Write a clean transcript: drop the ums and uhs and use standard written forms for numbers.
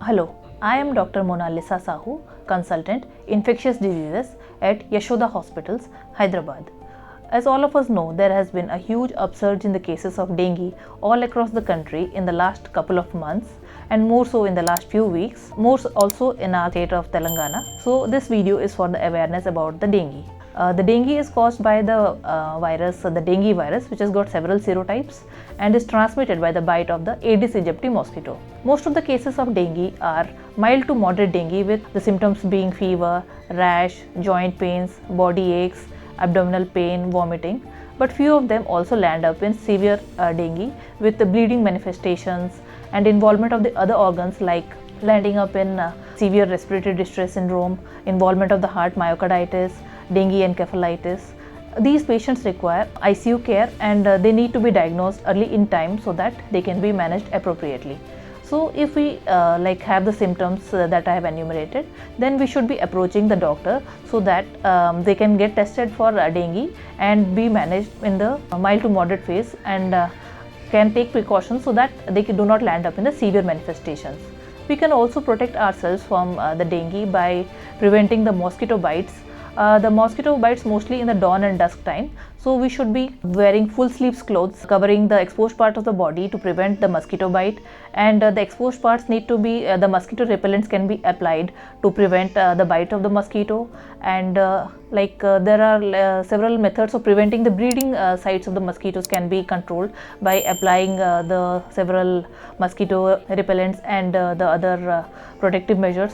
Hello, I am Dr. Monalisa Sahu, consultant Infectious Diseases at Yashoda Hospitals, Hyderabad. As all of us know, there has been a huge upsurge in the cases of dengue all across the country in the last couple of months, and more so in the last few weeks, more also in our state of Telangana. So this video is for the awareness about the dengue. The dengue is caused by the the dengue virus, which has got several serotypes and is transmitted by the bite of the Aedes aegypti mosquito. Most of the cases of dengue are mild to moderate dengue, with the symptoms being fever, rash, joint pains, body aches, abdominal pain, vomiting. But few of them also land up in severe dengue with the bleeding manifestations and involvement of the other organs, like landing up in severe respiratory distress syndrome, involvement of the heart, myocarditis, dengue encephalitis. These patients require ICU care, and they need to be diagnosed early in time so that they can be managed appropriately. So if we have the symptoms that I have enumerated, then we should be approaching the doctor so that they can get tested for dengue and be managed in the mild to moderate phase, and can take precautions so that they do not land up in the severe manifestations. We can also protect ourselves from the dengue by preventing the mosquito bites. The mosquito bites mostly in the dawn and dusk time, so we should be wearing full sleeves clothes covering the exposed part of the body to prevent the mosquito bite, and the exposed parts need to be the mosquito repellents can be applied to prevent the bite of the mosquito. And there are several methods of preventing the breeding sites of the mosquitoes can be controlled by applying the several mosquito repellents and the other protective measures.